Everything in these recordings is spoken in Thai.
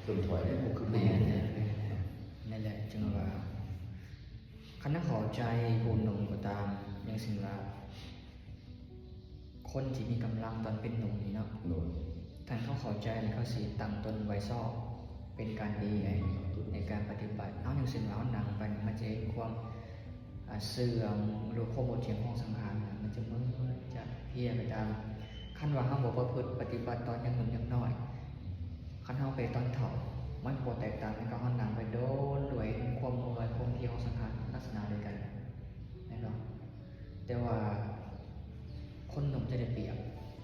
จนถอยได้พวกคือ แม่นั่นแหละจึงว่าคณะขอใจผู้หนุ่มก็ตามยังสิ่งว่าคนที่มีกำลังตอนเป็นหนุ่มนี่เนาะ โดน ท่านเขาเข้าใจและเขาสีตั้งตนไว้ซอกเป็นการดีในการปฏิบัติเอาอย่างสิ่งเหล่านั้นไปมันจะเห็นความเสื่อมหรือความหมดเทียมของสังขารมันจะมึนจะเพี้ยไปตามขั้นว่าเขาบอกว่าพึ่งปฏิบัติตอนยังหนุ่มยังน้อยขั้นเขาไปตอนเฒ่ามันโคตรแตกต่างในการเขานำไปโดนด้วยความโมยความเพียรของสังขารลักษณะเดียวกันแน่นอนแต่ว่าคนหนุ่มจะได้เปรียบ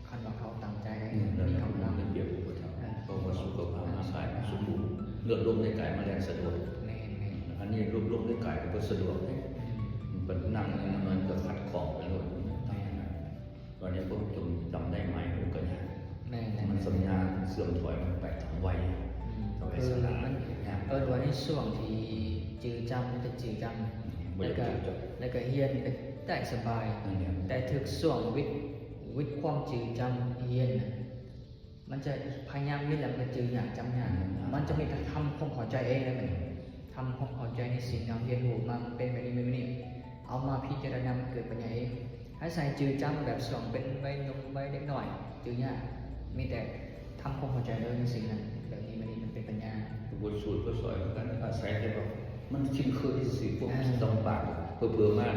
ขั้นว่าเขาตั้งใจได้มีกำลัง เปรียบอุปถัมภ์เพราะว่าสุขภาพร่างกายสมบูรณ์เลือดลมในกายมาแรงสะดวก แน่ๆ อันนี้ลมในกายก็สะดวกมันนั่งมันก็ขัดของไปเลยตอนนี้ผมจงจำได้ไหมผมก็ยังมันสัญญาเสื่อมถอยมันไปทางวัยเอาไว้สลาย วันนี้ช่วงที่จือจำจะจือจำแล้วก็เฮียนได้สบาย แต่ถึกช่วงวิทย์ความจือจำเฮียนมันจะพยายามนี่แหละมันจืออย่างจำอย่างมันจะไม่ทำความเข้าใจเองเลยมันทำความเข้าใจในสิ่งที่เรียนรู้มาเป็นแบบนี้แบบนี้เอามาพิจารณามันเกิดปัญญาเองให้ใส่จือจำแบบส่องเป็นใบนมใบเล็กหน่อยจือเนี่ยมีแต่ทำความเข้าใจเลยในสิ่งนั้นแบบนี้แบบนี้มันเป็นปัญญา บทสูตรก็สอนกันอาศัยแต่ว่ามันชิมเคยสิพวกสองปากเพื่อมาก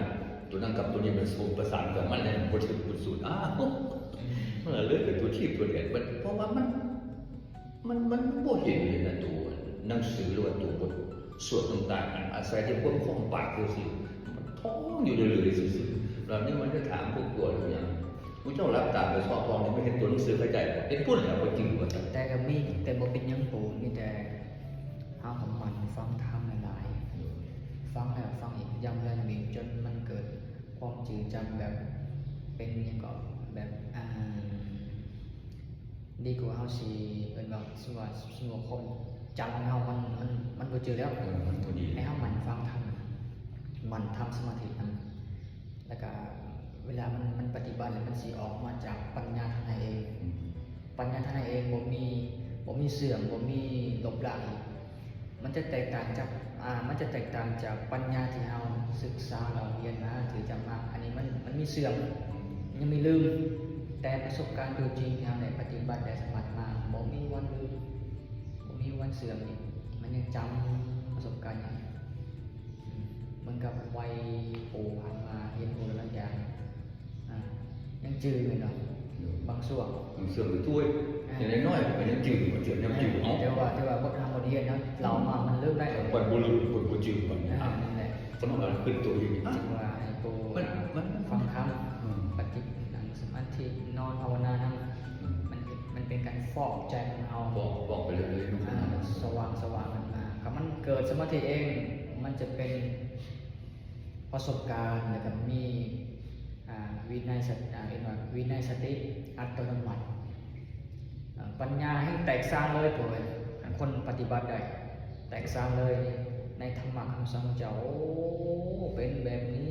ตัวนั้นกับตัวนี้มันสูงประสานกันมันเลยบทสูตรเมื่อเลือกเป็นตัวชีพตัวเดียวเพราะว่ามันบ่เห็นเลยนะตัวหนังสือหรือว่าตัวบทสวดต่างๆอาศัยที่พวกของปากคือสิมันท้องอยู่เลยสิเรานี่มันจะถามพวกตัวอย่างผู้เจ้ารับตาไปสอบทองนี่ไม่เห็นตัวหนังสือเข้าใจเอ็นพูดแล้วก็จริงว่า แต่ก็มีแต่บ่เป็นยังปูมีแต่เอาของมันฟังธรรมหลายๆฟังแล้วฟังอีกย้ำแล้วอีกจนมันเกิดความจืดจำแบบเป็นยังก็แบบดีกว่าเฮาสิเป็นแบบสมคมจำเฮามันบ่เจอแล้วให้เฮามันฟังธรรมมันทำสมาธินั้นแล้วก็เวลามันปฏิบัติแล้วมันสิออกมาจากปัญญาทางในเองปัญญาทางในเองบ่มีเสื่อมบ่มีลบล้างมันจะแตกต่างจากปัญญาที่เราศึกษาเราเรียนมาถือจำมาอันนี้มันมีเสื่อมยังไม่ลืมแต่ประสบการณ์ตัวจริงที่เราได้ปฏิบัติได้สมัครมาบ่มีวันลืมบ่มีวันเสื่อมอีกมันยังจำประสบการณ์อย่างเหมือนกับวัยปู่ผ่านมาเรียนรู้หลายอย่างยังจืดเลยเนาะบางส่วนหรือถ้วยอย่างน้อยๆมันยังจืดมันจืดยังจืดเอาแต่ว่าบททำบทเรียนนะเรามามันเลือกได้ก่อนบุรุษคนจืดก่อน นั่นแหละ คนของเราขึ้นตัวอยู่นี่ จึงว่าให้ปูฟังธรรมปฏิบัตินั่งสมาธินอนภาวนานั่งมันเป็นการฟอกใจของเรา บอกไปเลยสว่างมันมาถ้ามันเกิดสมาธิเองมันจะเป็นประสบการณ์แล้วก็มีวินัยสติอัตโนมัติปัญญาให้แตกสร้างเลยตัวคนปฏิบัติได้แตกสร้างเลยในธรรมะคำสั่งเจ้าเป็นแบบนี้